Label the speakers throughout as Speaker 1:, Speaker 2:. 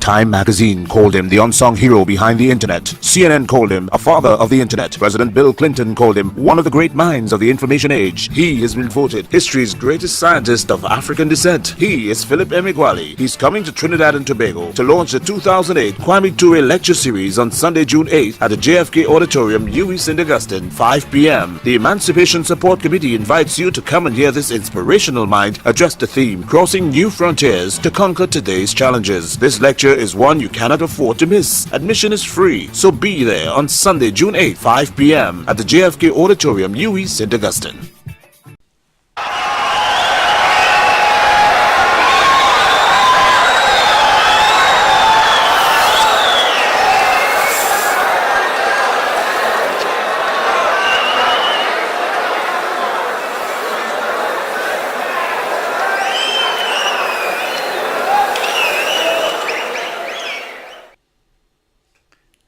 Speaker 1: Time magazine called him the unsung hero behind the internet. CNN called him a father of the internet. President Bill Clinton called him one of the great minds of the information age. He has been voted history's greatest scientist of African descent. He is Philip Emeagwali. He's coming to Trinidad and Tobago to launch the 2008 Kwame Ture Lecture Series on Sunday, June 8th at the JFK Auditorium, UWI St. Augustine, 5 p.m. The Emancipation Support Committee invites you to come and hear this inspirational mind address the theme, Crossing New Frontiers to Conquer Today's Challenges. This lecture is one you cannot afford to miss. Admission is free, so be there on Sunday, June 8th, 5 p.m. at the JFK Auditorium, UWI St. Augustine.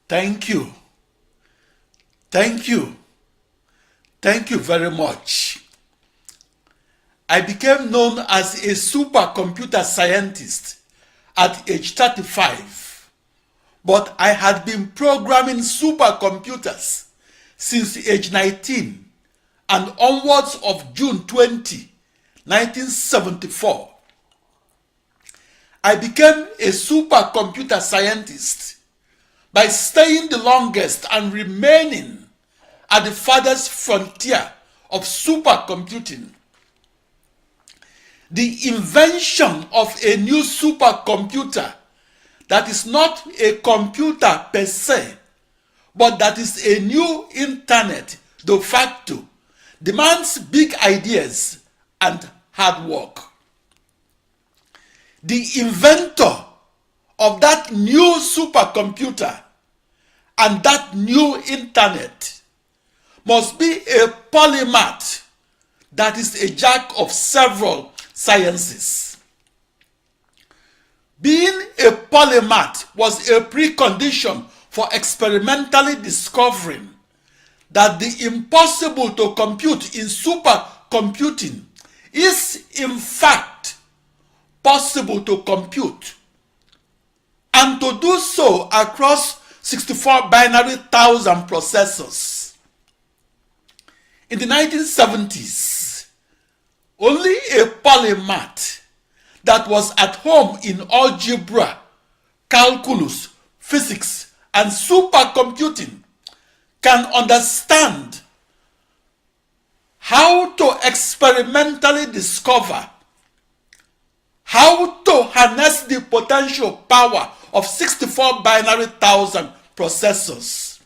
Speaker 2: Thank you. Thank you. Thank you very much. I became known as a supercomputer scientist at age 35, but I had been programming supercomputers since age 19 and onwards of June 20, 1974. I became a supercomputer scientist by staying the longest and remaining at the farthest frontier of supercomputing. The invention of a new supercomputer that is not a computer per se, but that is a new internet de facto, demands big ideas and hard work. The inventor of that new supercomputer and that new internet must be a polymath that is a jack of several sciences. Being a polymath was a precondition for experimentally discovering that the impossible to compute in supercomputing is in fact possible to compute, and to do so across 64 binary thousand processors. In the 1970s, only a polymath that was at home in algebra, calculus, physics, and supercomputing can understand how to experimentally discover how to harness the potential power of 64 binary thousand processors.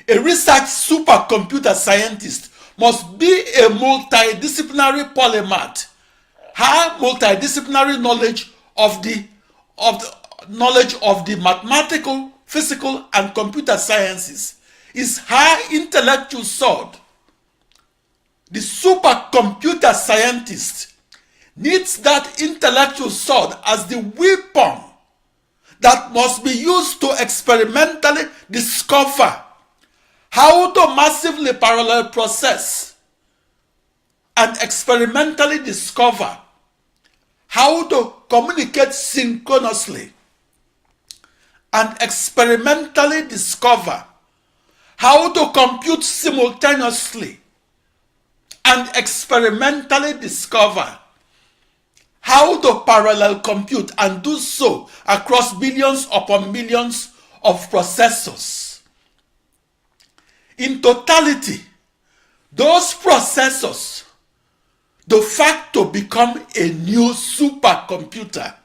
Speaker 2: A research supercomputer scientist must be a multidisciplinary polymath. Her multidisciplinary knowledge of the mathematical, physical, and computer sciences is her intellectual sword. The supercomputer scientist needs that intellectual sword as the weapon that must be used to experimentally discover how to massively parallel process and experimentally discover how to communicate synchronously and experimentally discover how to compute simultaneously and experimentally discover how to parallel compute and do so across billions upon millions of processors. In totality, those processors de facto become a new supercomputer.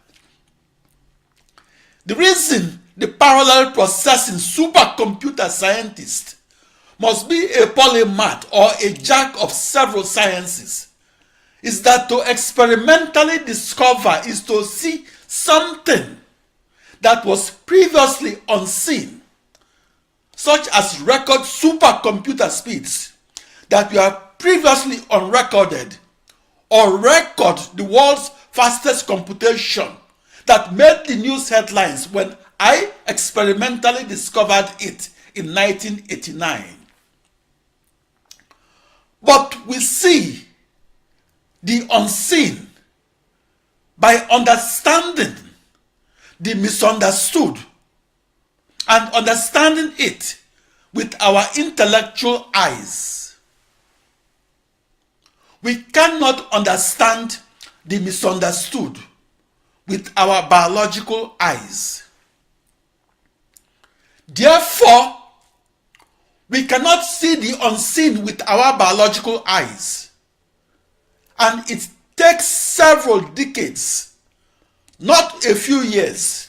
Speaker 2: The reason the parallel processing supercomputer scientist must be a polymath or a jack of several sciences is that to experimentally discover is to see something that was previously unseen, such as record supercomputer speeds that were previously unrecorded, or record the world's fastest computation that made the news headlines when I experimentally discovered it in 1989. But we see the unseen by understanding the misunderstood and understanding it with our intellectual eyes. We cannot understand the misunderstood with our biological eyes. Therefore, we cannot see the unseen with our biological eyes. And it takes several decades, not a few years,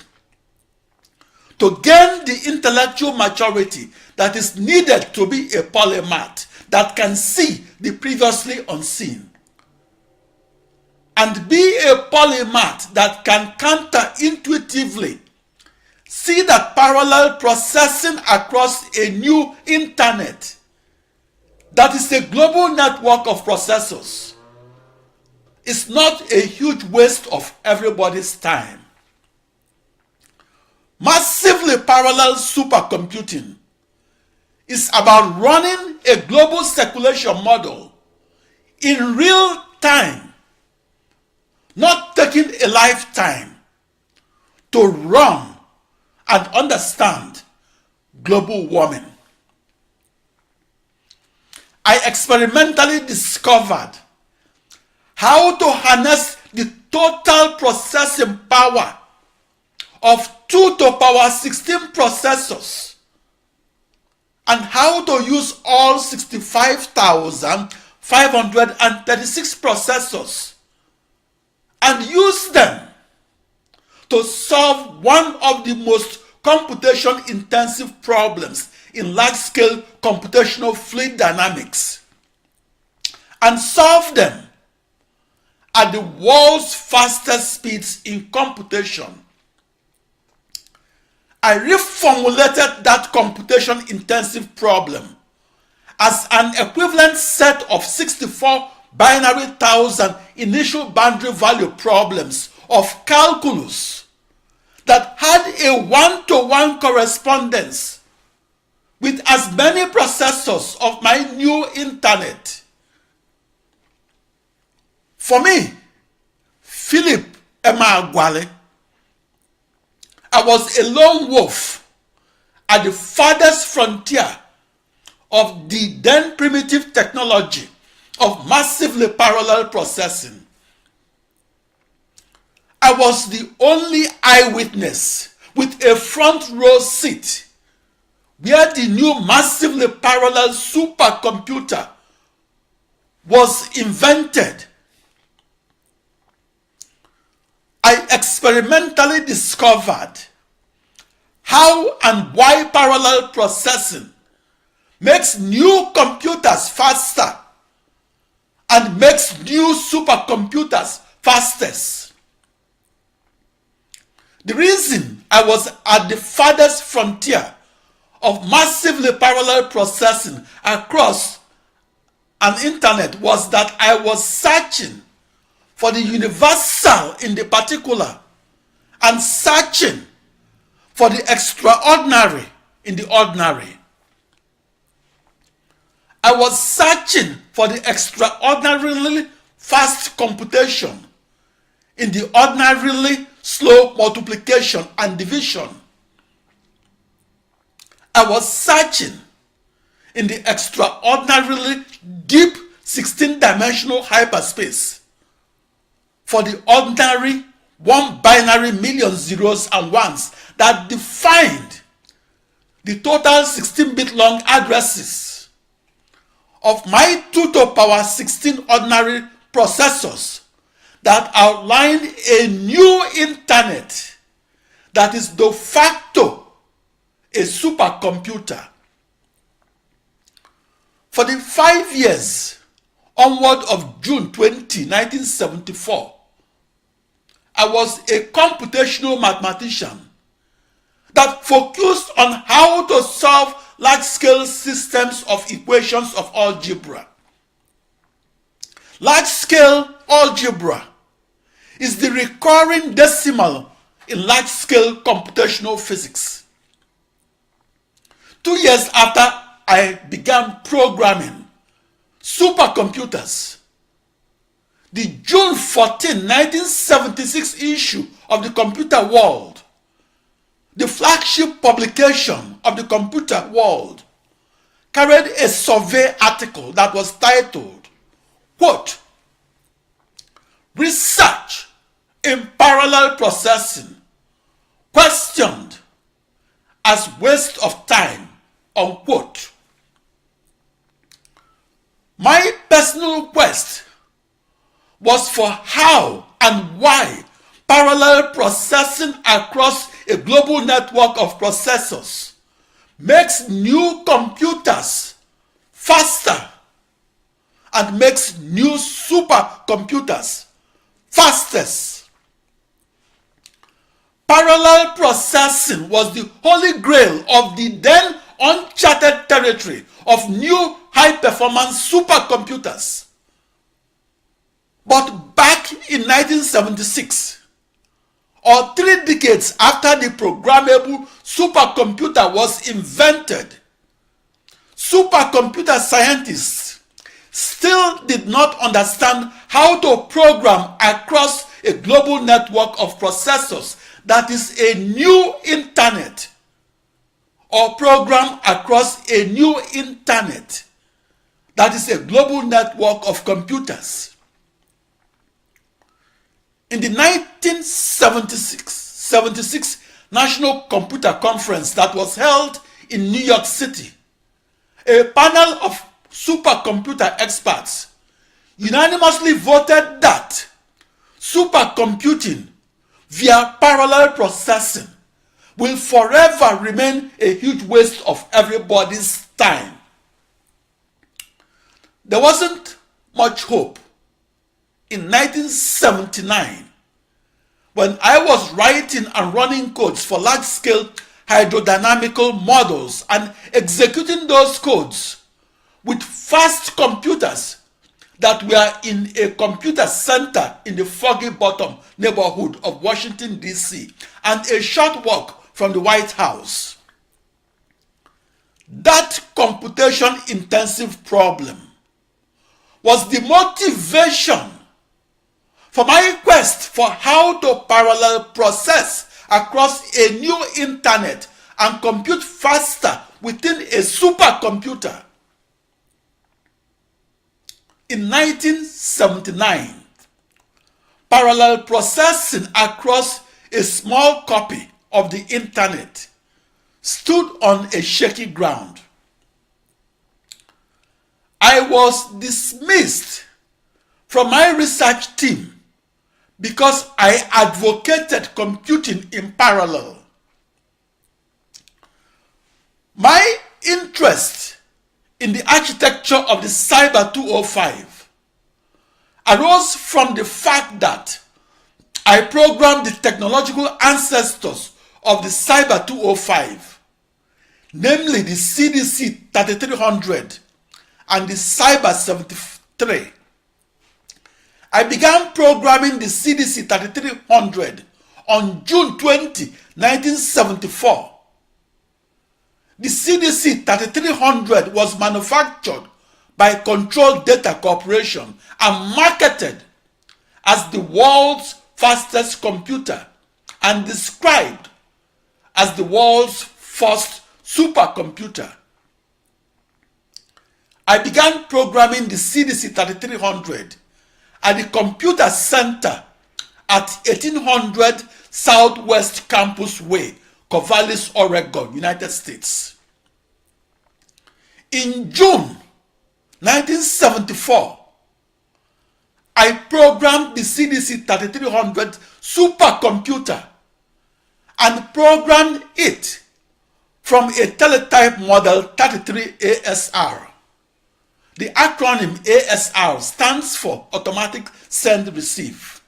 Speaker 2: to gain the intellectual maturity that is needed to be a polymath that can see the previously unseen. And be a polymath that can counterintuitively see that parallel processing across a new internet that is a global network of processors is not a huge waste of everybody's time. Massively parallel supercomputing is about running a global circulation model in real time, not taking a lifetime to run and understand global warming. I experimentally discovered how to harness the total processing power of 2 to the power 16 processors and how to use all 65,536 processors and use them to solve one of the most computation-intensive problems in large-scale computational fluid dynamics, and solve them at the world's fastest speeds in computation. I reformulated that computation-intensive problem as an equivalent set of 64 binary thousand initial boundary value problems of calculus that had a one-to-one correspondence with as many processors of my new internet. For me, Philip Emeagwali, I was a lone wolf at the farthest frontier of the then primitive technology of massively parallel processing. I was the only eyewitness with a front row seat where the new massively parallel supercomputer was invented. I experimentally discovered how and why parallel processing makes new computers faster and makes new supercomputers fastest. The reason I was at the farthest frontier of massively parallel processing across an internet was that I was searching for the universal in the particular and searching for the extraordinary in the ordinary. I was searching for the extraordinarily fast computation in the ordinarily slow multiplication and division. I was searching in the extraordinarily deep 16-dimensional hyperspace for the ordinary one binary million zeros and ones that defined the total 16-bit long addresses of my 2 to the power 16 ordinary processors that outlined a new internet that is de facto a supercomputer. For the 5 years onward of June 20, 1974, I was a computational mathematician that focused on how to solve large-scale systems of equations of algebra. Large-scale algebra is the recurring decimal in large-scale computational physics. 2 years after I began programming supercomputers, the June 14, 1976 issue of the Computer World The flagship publication of the computer world carried a survey article that was titled, quote, "Research in Parallel Processing Questioned as Waste of Time," unquote. My personal quest was for how and why parallel processing across a global network of processors makes new computers faster and makes new supercomputers fastest. Parallel processing was the holy grail of the then uncharted territory of new high-performance supercomputers. But back in 1976, or 3 decades after the programmable supercomputer was invented, supercomputer scientists still did not understand how to program across a global network of processors that is a new internet, or program across a new internet that is a global network of computers. In the 1976 National Computer Conference that was held in New York City, a panel of supercomputer experts unanimously voted that supercomputing via parallel processing will forever remain a huge waste of everybody's time. There wasn't much hope in 1979 when I was writing and running codes for large-scale hydrodynamical models and executing those codes with fast computers that were in a computer center in the Foggy Bottom neighborhood of Washington, D.C., and a short walk from the White House. That computation-intensive problem was the motivation for my quest for how to parallel process across a new internet and compute faster within a supercomputer. In 1979, parallel processing across a small copy of the internet stood on a shaky ground. I was dismissed from my research team because I advocated computing in parallel. My interest in the architecture of the Cyber 205 arose from the fact that I programmed the technological ancestors of the Cyber 205, namely the CDC 3300 and the Cyber 73. I began programming the CDC 3300 on June 20, 1974. The CDC 3300 was manufactured by Control Data Corporation and marketed as the world's fastest computer and described as the world's first supercomputer. I began programming the CDC 3300 at the Computer Center at 1800 Southwest Campus Way, Corvallis, Oregon, United States. In June 1974, I programmed the CDC 3300 supercomputer and programmed it from a teletype model 33 ASR. The acronym ASR stands for Automatic Send Receive.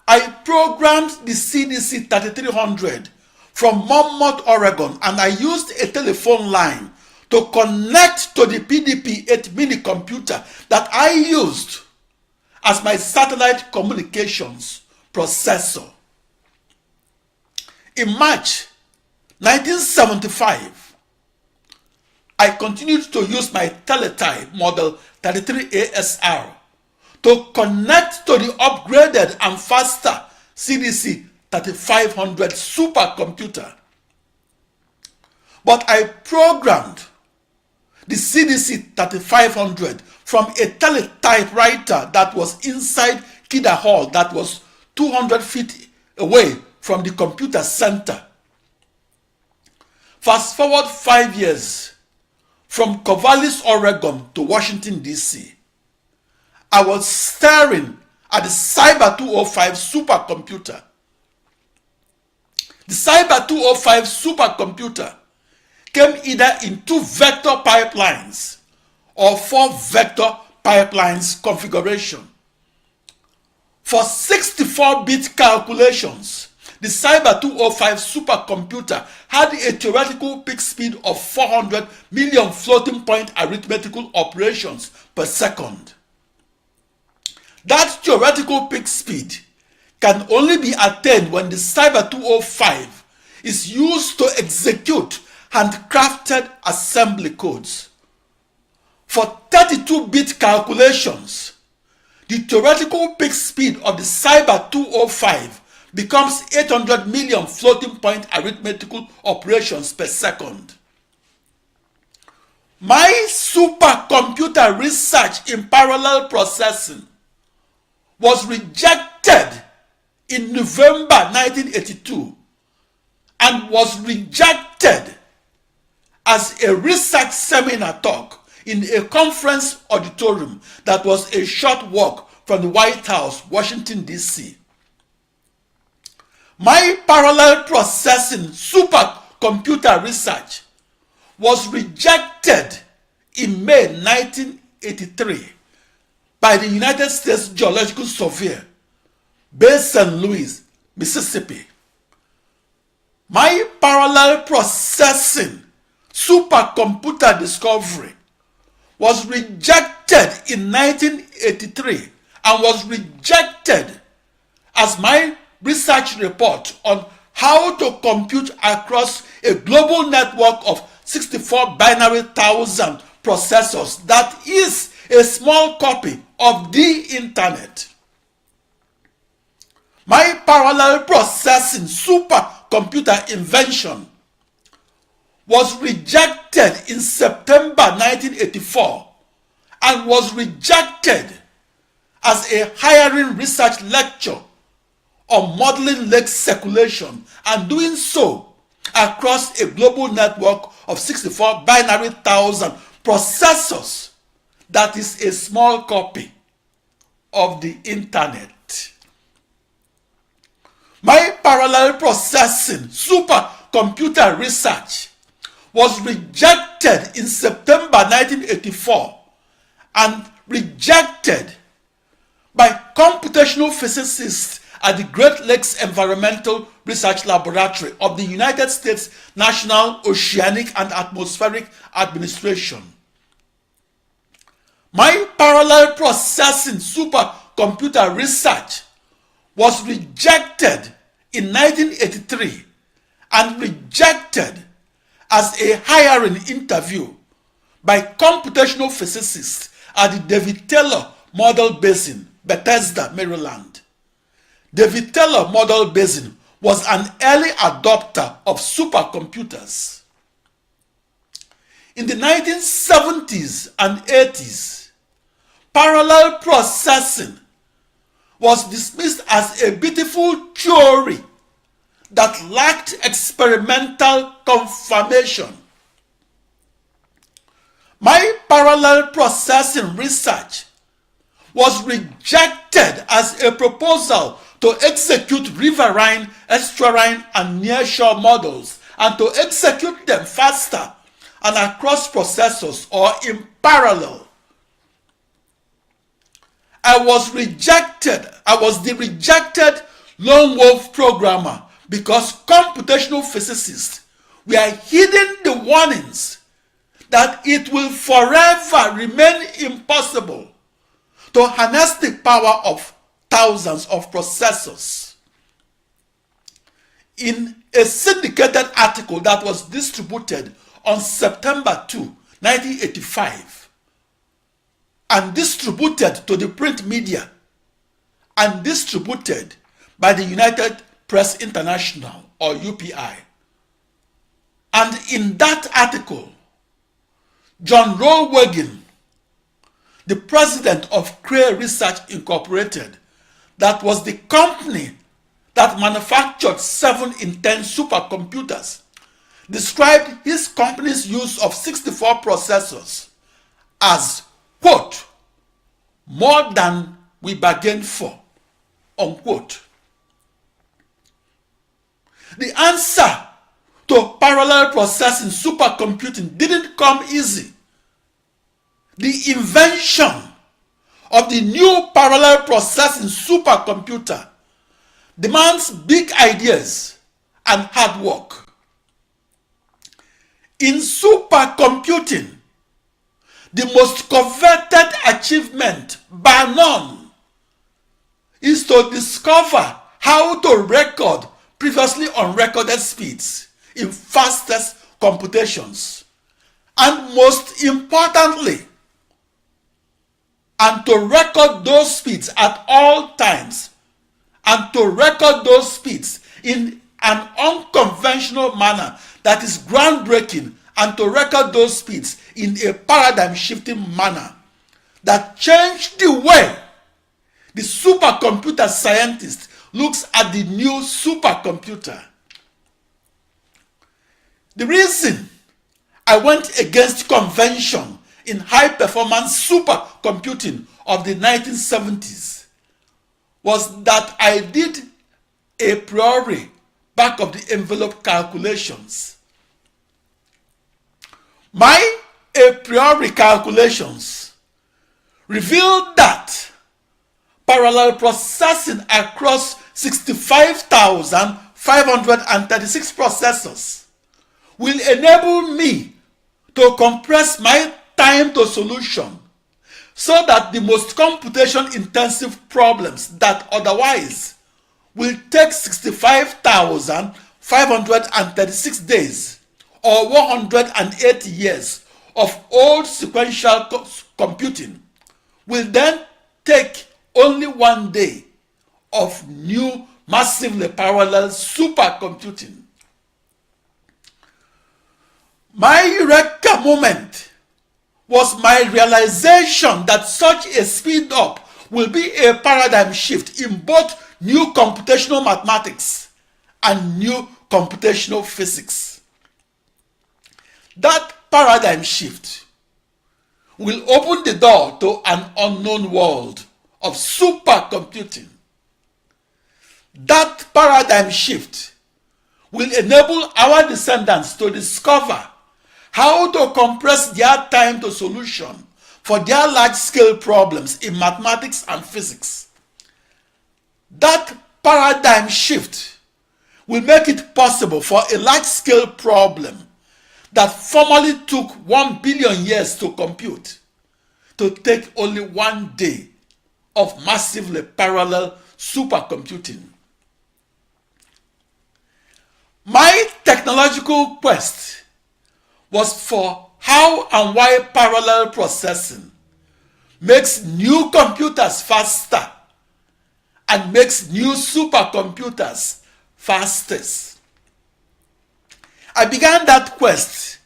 Speaker 2: I programmed the CDC 3300 from Monmouth, Oregon, and I used a telephone line to connect to the PDP-8 mini computer that I used as my satellite communications processor. In March 1975, I continued to use my teletype model 33 ASR to connect to the upgraded and faster CDC 3500 supercomputer. But I programmed the CDC 3500 from a teletypewriter that was inside Kidder Hall that was 200 feet away from the computer center. Fast forward 5 years from Corvallis, Oregon to Washington, D.C. I was staring at the Cyber 205 supercomputer. The Cyber 205 supercomputer came either in 2 vector pipelines or 4 vector pipelines configuration. For 64-bit calculations, the Cyber 205 supercomputer had a theoretical peak speed of 400 million floating point arithmetical operations per second. That theoretical peak speed can only be attained when the Cyber 205 is used to execute handcrafted assembly codes. For 32-bit calculations, the theoretical peak speed of the Cyber 205 becomes 800 million floating point arithmetical operations per second. My supercomputer research in parallel processing was rejected in November 1982 and was rejected as a research seminar talk in a conference auditorium that was a short walk from the White House, Washington, D.C. My parallel processing supercomputer research was rejected in May 1983 by the United States Geological Survey, based in St. Louis, Mississippi. My parallel processing supercomputer discovery was rejected in 1983 and was rejected as my research report on how to compute across a global network of 64 binary thousand processors that is a small copy of the internet. My parallel processing supercomputer invention was rejected in September 1984 and was rejected as a hiring research lecture on modeling lake circulation and doing so across a global network of 64 binary thousand processors that is a small copy of the internet. My parallel processing supercomputer research was rejected in September 1984 and rejected by computational physicists at the Great Lakes Environmental Research Laboratory of the United States National Oceanic and Atmospheric Administration. My parallel processing supercomputer research was rejected in 1983 and rejected as a hiring interview by computational physicists at the David Taylor Model Basin, Bethesda, Maryland. David Taylor Model Basin was an early adopter of supercomputers. In the 1970s and 80s, parallel processing was dismissed as a beautiful theory that lacked experimental confirmation. My parallel processing research was rejected as a proposal to execute riverine, estuarine, and nearshore models and to execute them faster and across processors or in parallel. I was the rejected lone wolf programmer because computational physicists were heeding the warnings that it will forever remain impossible to harness the power of thousands of processors. In a syndicated article that was distributed on September 2, 1985, and distributed to the print media and distributed by the United Press International, or UPI. And in that article, John Rowegan, the president of Cray Research Incorporated, that was the company that manufactured 7 in 10 supercomputers, described his company's use of 64 processors as, quote, more than we bargained for, unquote. The answer to parallel processing supercomputing didn't come easy. The invention of the new parallel processing supercomputer demands big ideas and hard work. In supercomputing, the most coveted achievement, bar none, is to discover how to record previously unrecorded speeds in fastest computations, and most importantly, and to record those speeds at all times, and to record those speeds in an unconventional manner that is groundbreaking, and to record those speeds in a paradigm-shifting manner that changed the way the supercomputer scientist looks at the new supercomputer. The reason I went against convention in high-performance supercomputing of the 1970s was that I did a priori back-of-the-envelope calculations. My a priori calculations revealed that parallel processing across 65,536 processors will enable me to compress my time to solution so that the most computation-intensive problems that otherwise will take 65,536 days or 180 years of old sequential computing will then take only 1 day of new massively parallel supercomputing. My eureka moment was my realization that such a speed up will be a paradigm shift in both new computational mathematics and new computational physics. That paradigm shift will open the door to an unknown world of supercomputing. That paradigm shift will enable our descendants to discover how to compress their time to solution for their large-scale problems in mathematics and physics. That paradigm shift will make it possible for a large-scale problem that formerly took 1 billion years to compute to take only 1 day of massively parallel supercomputing. My technological quest was for how and why parallel processing makes new computers faster and makes new supercomputers fastest. I began that quest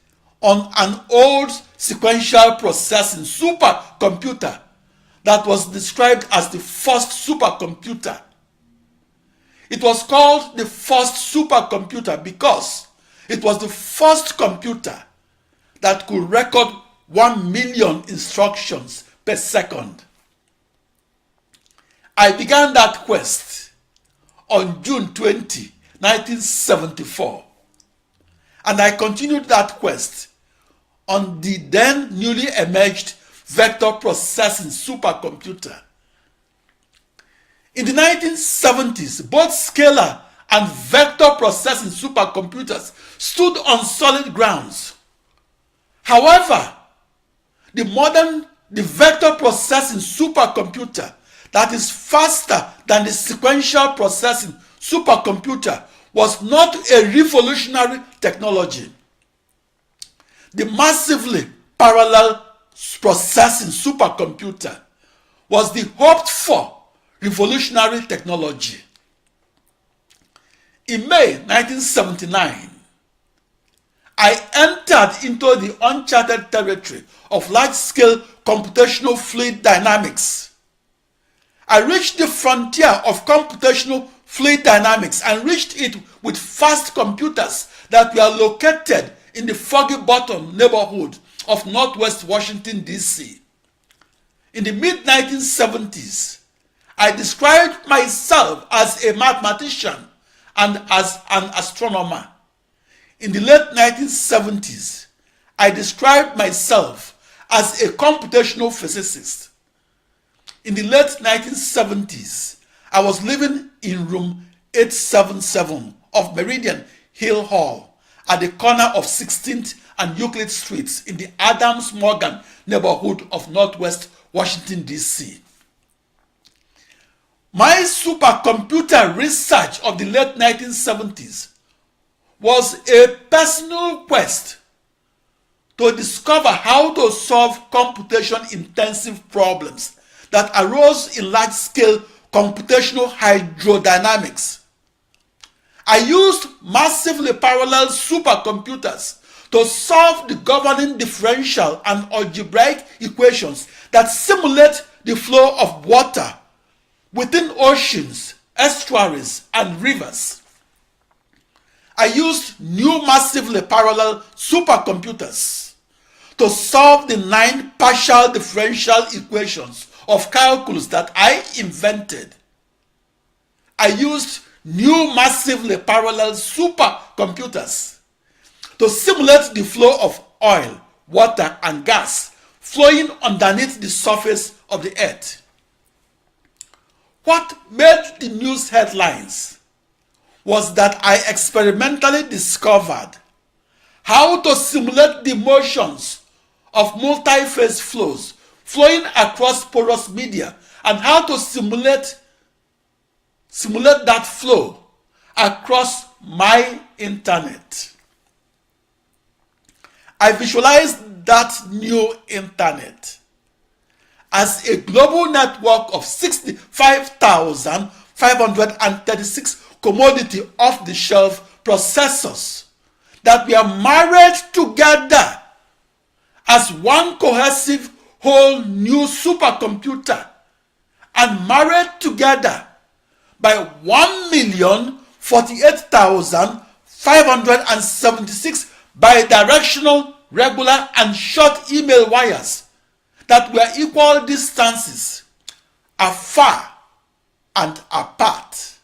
Speaker 2: on an old sequential processing supercomputer that was described as the first supercomputer. It was called the first supercomputer because it was the first computer that could record 1 million instructions per second. I began that quest on June 20, 1974, and I continued that quest on the then newly emerged vector processing supercomputer. In the 1970s, both scalar and vector processing supercomputers stood on solid grounds. However, the vector processing supercomputer that is faster than the sequential processing supercomputer was not a revolutionary technology. The massively parallel processing supercomputer was the hoped-for revolutionary technology. In May 1979, I entered into the uncharted territory of large-scale computational fluid dynamics. I reached the frontier of computational fluid dynamics and reached it with fast computers that were located in the Foggy Bottom neighborhood of Northwest Washington, D.C. In the mid-1970s, I described myself as a mathematician and as an astronomer. In the late 1970s, I described myself as a computational physicist. In the late 1970s, I was living in room 877 of Meridian Hill Hall at the corner of 16th and Euclid Streets in the Adams Morgan neighborhood of Northwest Washington, D.C. My supercomputer research of the late 1970s was a personal quest to discover how to solve computation-intensive problems that arose in large-scale computational hydrodynamics. I used massively parallel supercomputers to solve the governing differential and algebraic equations that simulate the flow of water within oceans, estuaries, and rivers. I used new massively parallel supercomputers to solve the 9 partial differential equations of calculus that I invented. I used new massively parallel supercomputers to simulate the flow of oil, water, and gas flowing underneath the surface of the earth. What made the news headlines was that I experimentally discovered how to simulate the motions of multi-phase flows flowing across porous media and how to simulate that flow across my internet. I visualized that new internet as a global network of 65,536 commodity off-the-shelf processors that were married together as one cohesive whole new supercomputer and married together by 1,048,576 bidirectional, regular, and short email wires that were equal distances afar and apart.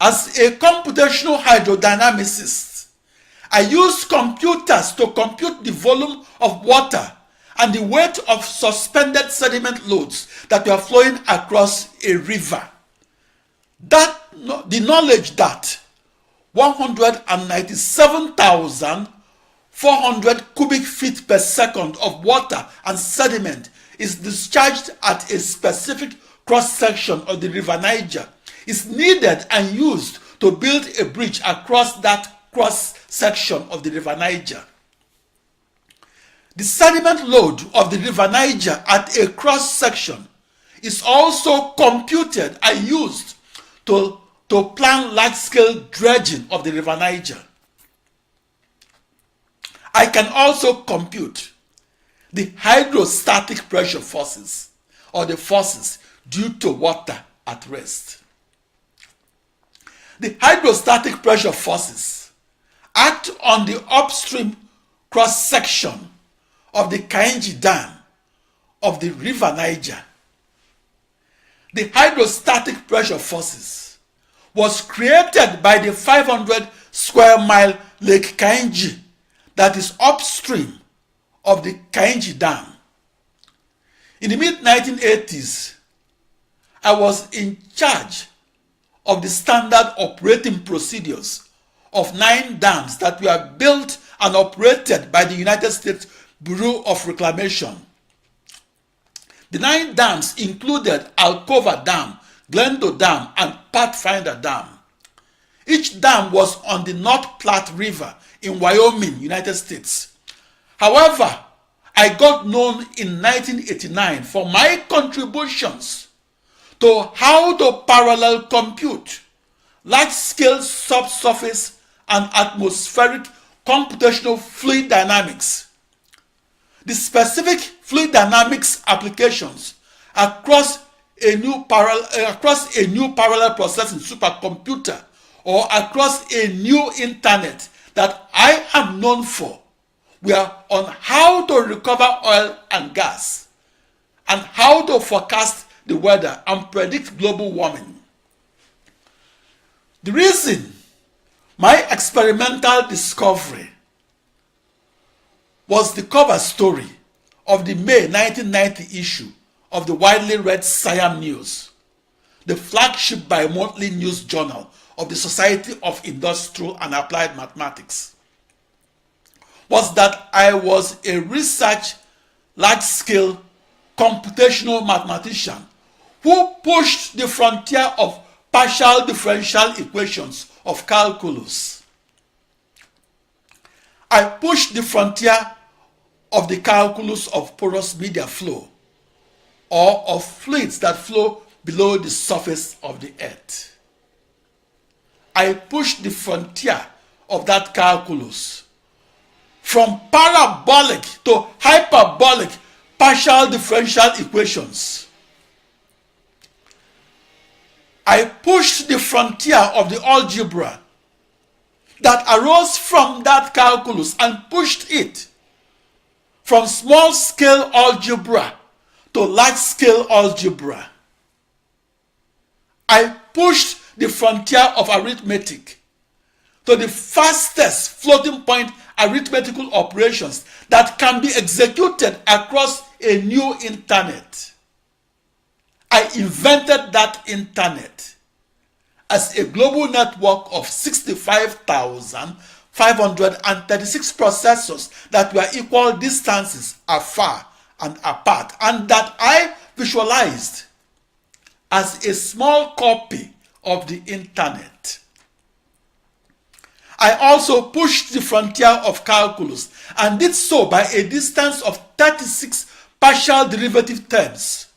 Speaker 2: As a computational hydrodynamicist, I used computers to compute the volume of water and the weight of suspended sediment loads that were flowing across a river. The knowledge that 197,400 cubic feet per second of water and sediment is discharged at a specific cross-section of the River Niger is needed and used to build a bridge across that cross-section of the River Niger. The sediment load of the River Niger at a cross-section is also computed and used to plan large-scale dredging of the River Niger. I can also compute the hydrostatic pressure forces, or the forces due to water at rest. The hydrostatic pressure forces act on the upstream cross-section of the Kainji Dam of the River Niger. The hydrostatic pressure forces was created by the 500 square mile Lake Kainji that is upstream of the Kainji Dam. In the mid-1980s, I was in charge of the standard operating procedures of 9 dams that were built and operated by the United States Bureau of Reclamation. The 9 dams included Alcova Dam, Glendo Dam, and Pathfinder Dam. Each dam was on the North Platte River in Wyoming, United States. However, I got known in 1989 for my contributions to how to parallel compute large-scale subsurface and atmospheric computational fluid dynamics. The specific fluid dynamics applications across a new parallel processing supercomputer or across a new internet that I am known for were on how to recover oil and gas and how to forecast the weather and predict global warming. The reason my experimental discovery was the cover story of the May 1990 issue of the widely read Science News, the flagship bi-monthly news journal of the Society of Industrial and Applied Mathematics, was that I was a research large-scale computational mathematician who pushed the frontier of partial differential equations of calculus. I pushed the frontier of the calculus of porous media flow, or of fluids that flow below the surface of the earth. I pushed the frontier of that calculus from parabolic to hyperbolic partial differential equations. I pushed the frontier of the algebra that arose from that calculus and pushed it from small-scale algebra to large-scale algebra. I pushed the frontier of arithmetic to the fastest floating point arithmetical operations that can be executed across a new internet. I invented that internet as a global network of 65,536 processors that were equal distances afar and apart, and that I visualized as a small copy of the internet. I also pushed the frontier of calculus and did so by a distance of 36 partial derivative terms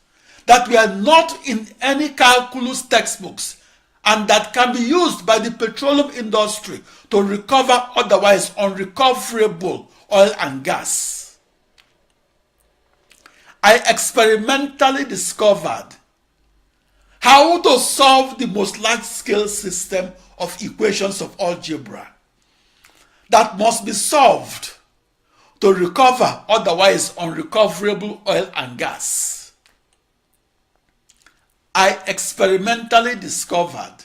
Speaker 2: that were not in any calculus textbooks and that can be used by the petroleum industry to recover otherwise unrecoverable oil and gas. I experimentally discovered how to solve the most large-scale system of equations of algebra that must be solved to recover otherwise unrecoverable oil and gas. I experimentally discovered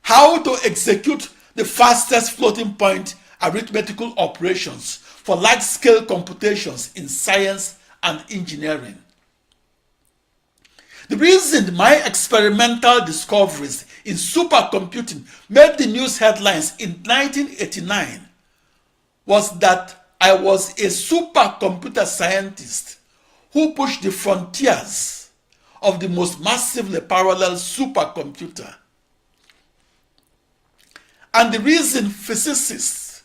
Speaker 2: how to execute the fastest floating point arithmetical operations for large-scale computations in science and engineering. The reason my experimental discoveries in supercomputing made the news headlines in 1989 was that I was a supercomputer scientist who pushed the frontiers of the most massively parallel supercomputer. And the reason physicists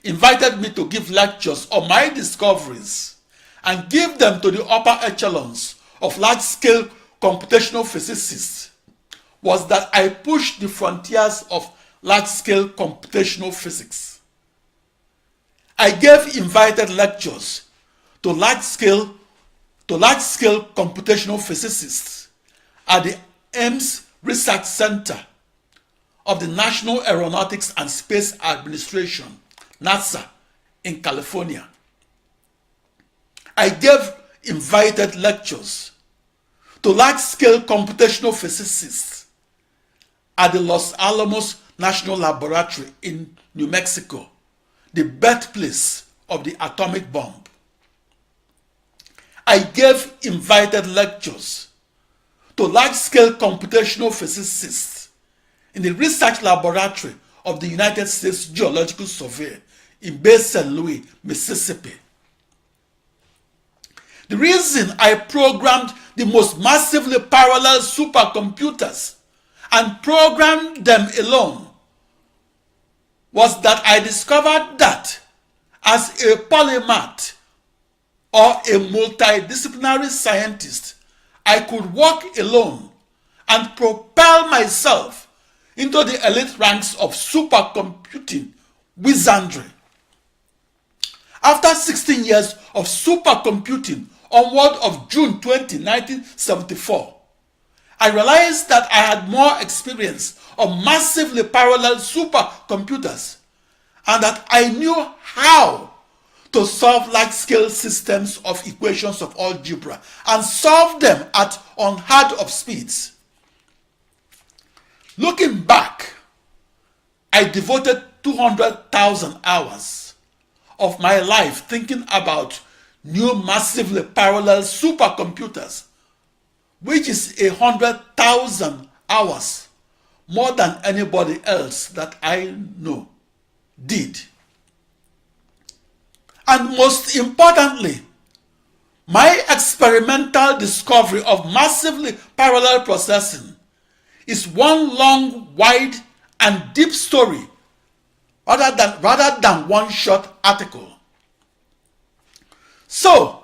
Speaker 2: invited me to give lectures on my discoveries and give them to the upper echelons of large-scale computational physicists was that I pushed the frontiers of large-scale computational physics. I gave invited lectures to large-scale computational physicists at the Ames Research Center of the National Aeronautics and Space Administration, NASA, in California. I gave invited lectures to large-scale computational physicists at the Los Alamos National Laboratory in New Mexico, the birthplace of the atomic bomb. I gave invited lectures to large-scale computational physicists in the research laboratory of the United States Geological Survey in Bay St. Louis, Mississippi. The reason I programmed the most massively parallel supercomputers and programmed them alone was that I discovered that as a polymath or a multidisciplinary scientist, I could work alone and propel myself into the elite ranks of supercomputing wizardry. After 16 years of supercomputing, onward of June 20, 1974, I realized that I had more experience of massively parallel supercomputers and that I knew how to solve large-scale systems of equations of algebra and solve them at unheard of speeds. Looking back, I devoted 200,000 hours of my life thinking about new massively parallel supercomputers, which is 100,000 hours more than anybody else that I know did. And most importantly, my experimental discovery of massively parallel processing is one long, wide, and deep story rather than one short article. So,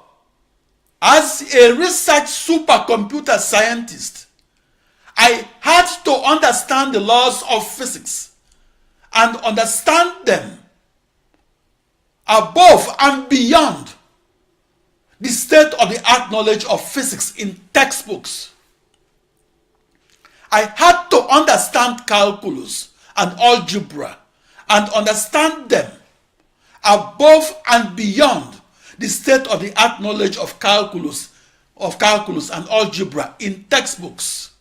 Speaker 2: as a research supercomputer scientist, I had to understand the laws of physics and understand them above and beyond the state-of-the-art knowledge of physics in textbooks. I had to understand calculus and algebra and understand them above and beyond the state-of-the-art knowledge of calculus and algebra in textbooks.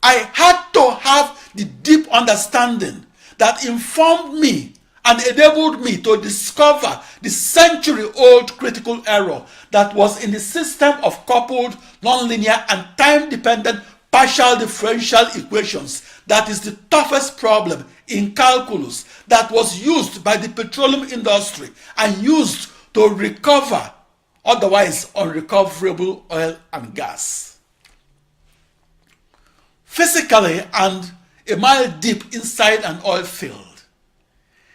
Speaker 2: I had to have the deep understanding that informed me and enabled me to discover the century-old critical error that was in the system of coupled, nonlinear, and time-dependent partial differential equations that is the toughest problem in calculus that was used by the petroleum industry and used to recover otherwise unrecoverable oil and gas. Physically and a mile deep inside an oil field,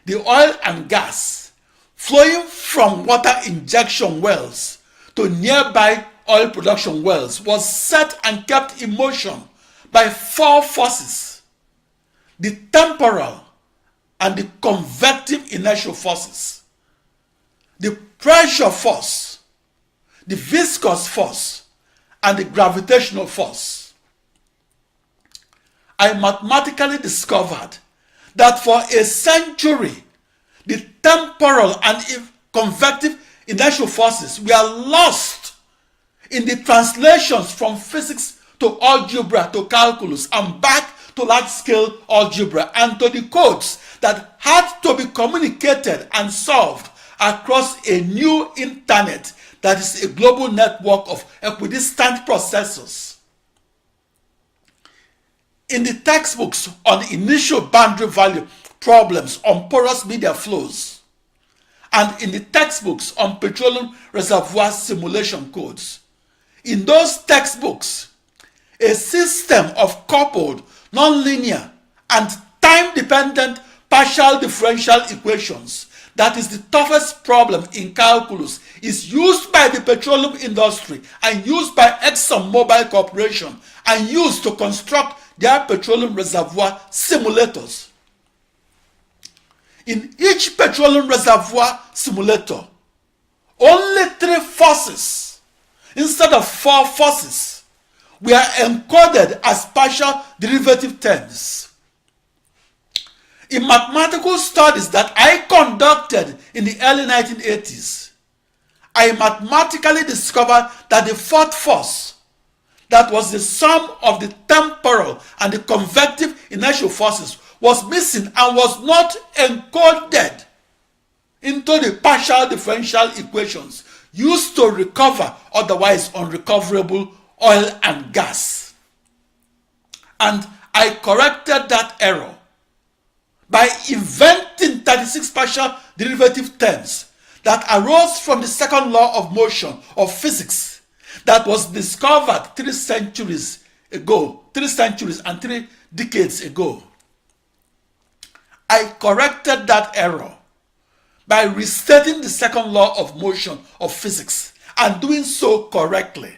Speaker 2: the oil and gas flowing from water injection wells to nearby oil production wells was set and kept in motion by four forces: the temporal and the convective inertial forces, the pressure force, the viscous force, and the gravitational force. I mathematically discovered that for a century, the temporal and convective inertial forces were lost in the translations from physics to algebra to calculus and back to large-scale algebra and to the codes that had to be communicated and solved across a new internet that is a global network of equidistant processors. In the textbooks on initial boundary value problems on porous media flows, and in the textbooks on petroleum reservoir simulation codes, in those textbooks, a system of coupled, nonlinear, and time-dependent partial differential equations that is the toughest problem in calculus is used by the petroleum industry and used by ExxonMobil Corporation and used to construct their petroleum reservoir simulators. In each petroleum reservoir simulator, only 3 forces instead of 4 forces were encoded as partial derivative terms. In mathematical studies that I conducted in the early 1980s, I mathematically discovered that the 4th force, that was the sum of the temporal and the convective inertial forces, was missing and was not encoded into the partial differential equations used to recover otherwise unrecoverable oil and gas. And I corrected that error by inventing 36 partial derivative terms that arose from the second law of motion of physics that was discovered 3 centuries and 3 decades ago. I corrected that error by restating the second law of motion of physics and doing so correctly.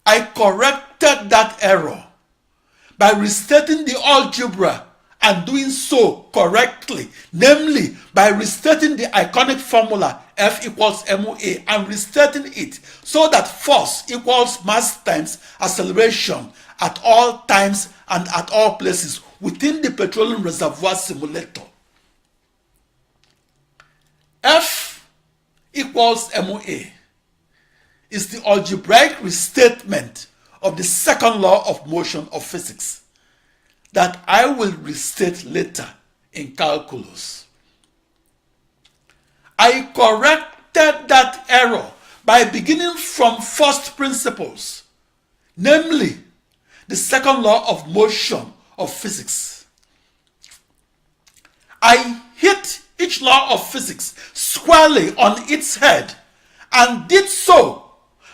Speaker 2: I corrected corrected that error by restating the algebra and doing so correctly, namely by restating the iconic formula F equals ma and restating it so that force equals mass times acceleration at all times and at all places within the petroleum reservoir simulator. F equals ma is the algebraic restatement of the second law of motion of physics that I will restate later in calculus. I corrected that error by beginning from first principles, namely the second law of motion of physics. I hit each law of physics squarely on its head and did so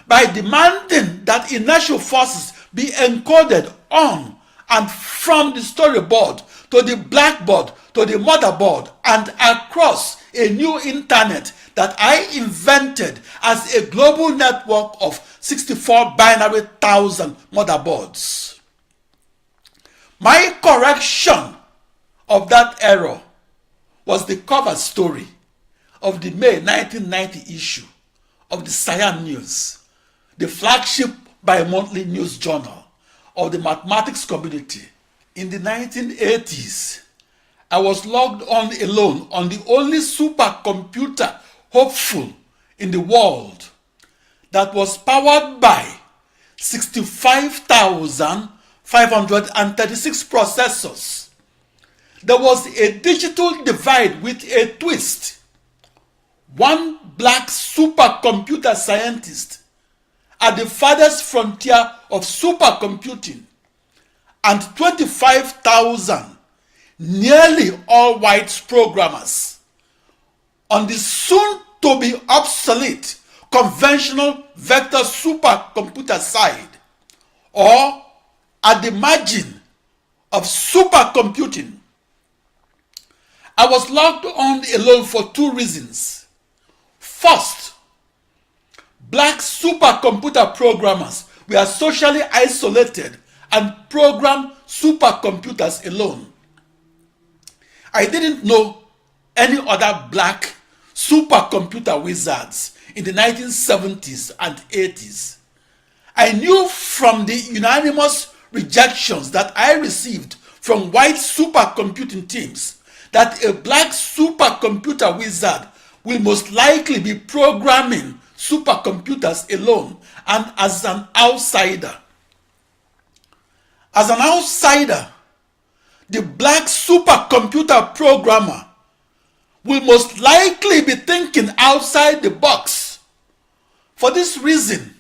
Speaker 2: by demanding that inertial forces be encoded on and from the storyboard to the blackboard to the motherboard and across a new internet that I invented as a global network of 64 binary thousand motherboards. My correction of that error was the cover story of the May 1990 issue of the Cyan News, the flagship bi-monthly news journal of the mathematics community. In the 1980s, I was logged on alone on the only supercomputer hopeful in the world that was powered by 65,536 processors. There was a digital divide with a twist. One black supercomputer scientist at the farthest frontier of supercomputing, and 25,000 nearly all white programmers on the soon-to-be obsolete conventional vector supercomputer side, or at the margin of supercomputing. I was logged on alone for two reasons. First, black supercomputer programmers were socially isolated and programmed supercomputers alone. I didn't know any other black supercomputer wizards in the 1970s and 80s. I knew from the unanimous rejections that I received from white supercomputing teams that a black supercomputer wizard will most likely be programming supercomputers alone and as an outsider. As an outsider, the black supercomputer programmer will most likely be thinking outside the box. For this reason,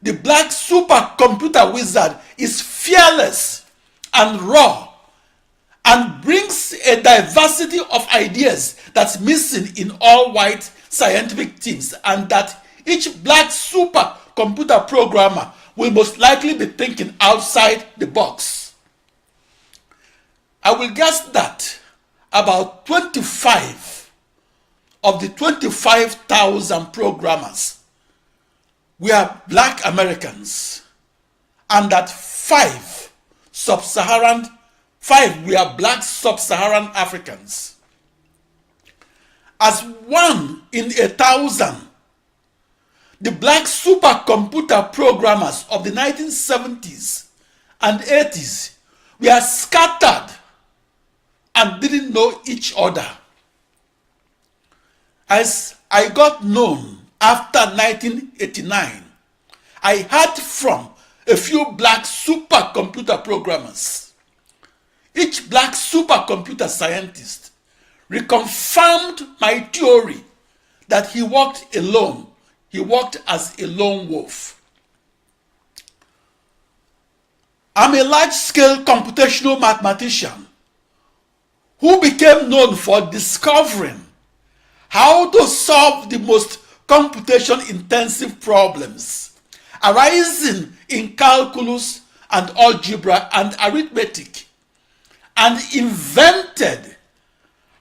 Speaker 2: the black supercomputer wizard is fearless and raw and brings a diversity of ideas that's missing in all white scientific teams, and that each black supercomputer programmer will most likely be thinking outside the box. I will guess that about 25 of the 25,000 programmers were black Americans, and that 5 were black sub-Saharan Africans. As 1 in 1,000, the black supercomputer programmers of the 1970s and 80s were scattered and didn't know each other. As I got known after 1989, I heard from a few black supercomputer programmers. Each black supercomputer scientist reconfirmed my theory that he worked alone. He worked as a lone wolf. I'm a large-scale computational mathematician who became known for discovering how to solve the most computation-intensive problems arising in calculus and algebra and arithmetic, and invented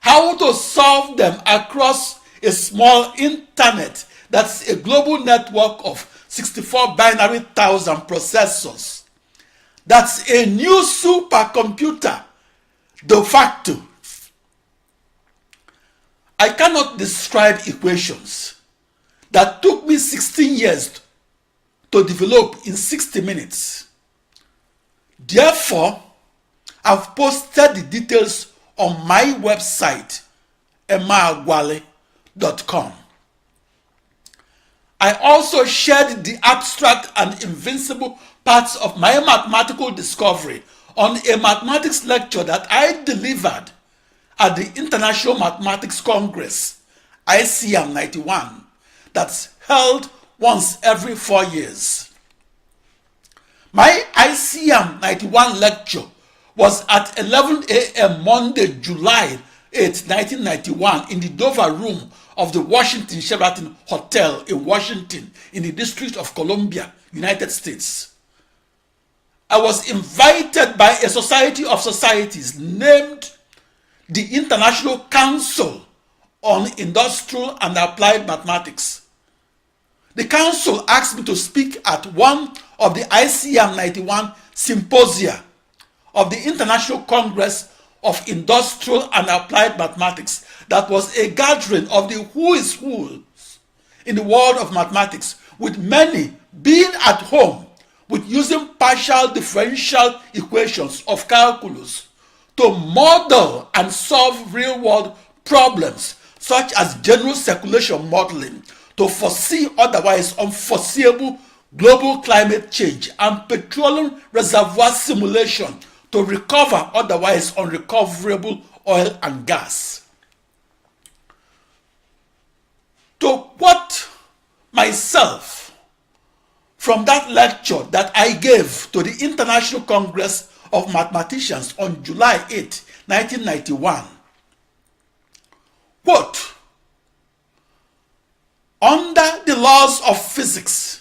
Speaker 2: how to solve them across a small internet that's a global network of 64 binary thousand processors. That's a new supercomputer de facto. I cannot describe equations that took me 16 years to develop in 60 minutes. Therefore, I've posted the details on my website, emeagwali.com. I also shared the abstract and invincible parts of my mathematical discovery on a mathematics lecture that I delivered at the International Mathematics Congress, ICM 91, that's held once every 4 years. My ICM 91 lecture was at 11 a.m. Monday, July 8, 1991 in the Dover Room of the Washington Sheraton Hotel in Washington in the District of Columbia, United States. I was invited by a society of societies named the International Council on Industrial and Applied Mathematics. The council asked me to speak at one of the ICM 91 symposia of the International Congress of Industrial and Applied Mathematics. That was a gathering of the who is who's in the world of mathematics, with many being at home with using partial differential equations of calculus to model and solve real-world problems such as general circulation modeling, to foresee otherwise unforeseeable global climate change, and petroleum reservoir simulation to recover otherwise unrecoverable oil and gas. To quote myself from that lecture that I gave to the International Congress of Mathematicians on July 8, 1991, quote, "Under the laws of physics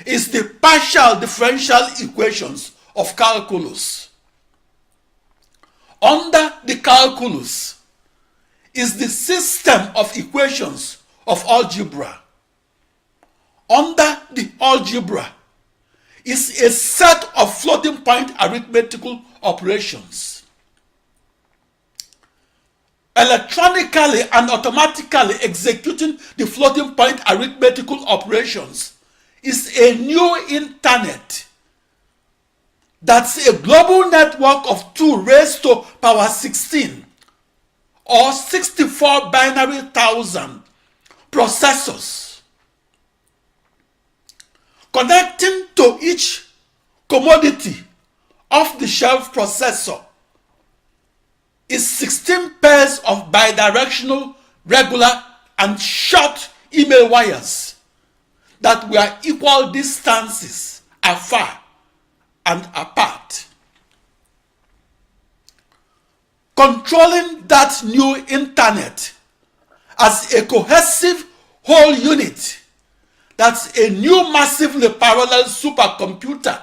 Speaker 2: is the partial differential equations of calculus. Under the calculus is the system of equations of algebra. Under the algebra is a set of floating point arithmetical operations. Electronically and automatically executing the floating point arithmetical operations is a new internet. That's a global network of 2 raised to power 16 or 64 binary thousand processors connecting to each commodity off-the-shelf processor is 16 pairs of bidirectional, regular, and short email wires that were equal distances afar and apart. Controlling that new internet as a cohesive whole unit, that's a new massively parallel supercomputer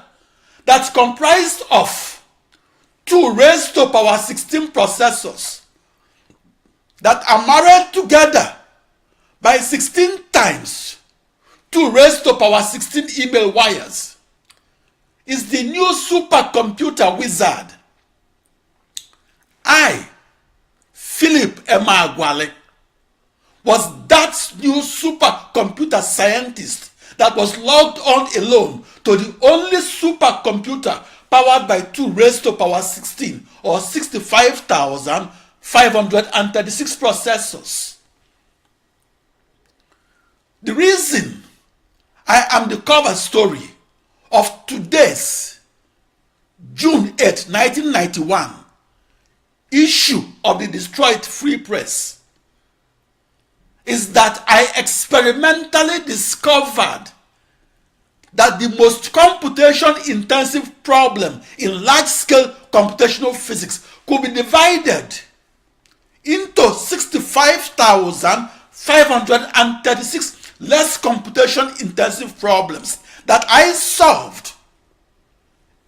Speaker 2: that's comprised of 2 raised to power 16 processors that are married together by 16 times 2 raised to power 16 email wires is the new supercomputer wizard. I, Philip Emeagwali, was that new supercomputer scientist that was logged on alone to the only supercomputer powered by 2 raised to power 16 or 65,536 processors. The reason I am the cover story of today's June 8, 1991 issue of the Destroyed Free Press is that I experimentally discovered that the most computation-intensive problem in large-scale computational physics could be divided into 65,536 less computation-intensive problems that I solved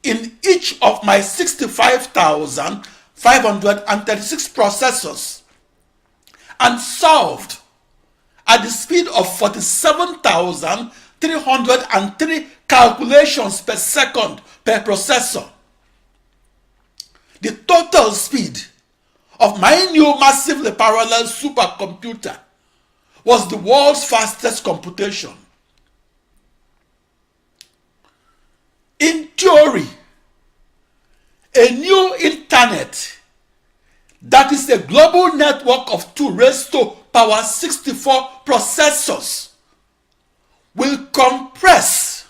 Speaker 2: in each of my 65,536 processors, and solved at the speed of 47,700 303 calculations per second per processor. The total speed of my new massively parallel supercomputer was the world's fastest computation. In theory, a new internet that is a global network of 2 raised to power 64 processors will compress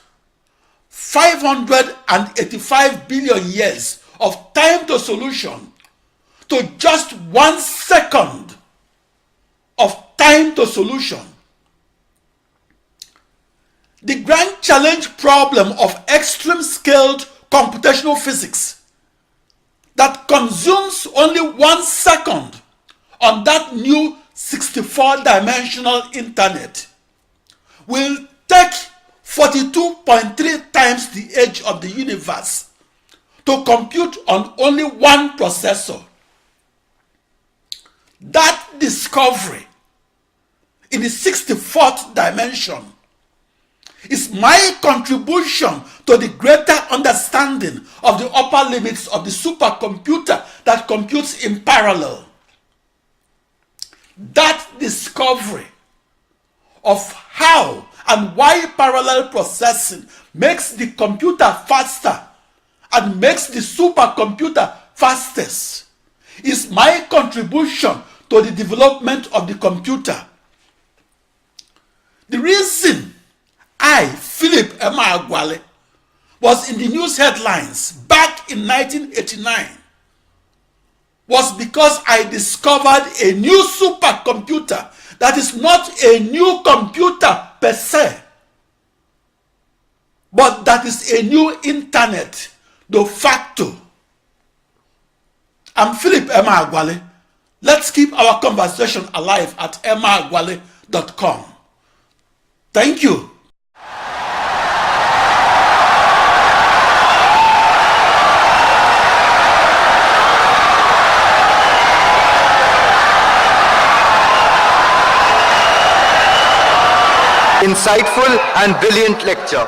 Speaker 2: 585 billion years of time to solution to just 1 second of time to solution. The grand challenge problem of extreme scaled computational physics that consumes only 1 second on that new 64-dimensional internet will take 42.3 times the age of the universe to compute on only 1 processor. That discovery in the 64th dimension is my contribution to the greater understanding of the upper limits of the supercomputer that computes in parallel. That discovery of how and why parallel processing makes the computer faster and makes the supercomputer fastest is my contribution to the development of the computer. The reason I, Philip Emeagwali, was in the news headlines back in 1989 was because I discovered a new supercomputer that is not a new computer per se, but that is a new internet de facto. I'm Philip Emeagwali. Let's keep our conversation alive at emeagwali.com. Thank you.
Speaker 3: Insightful and brilliant lecture.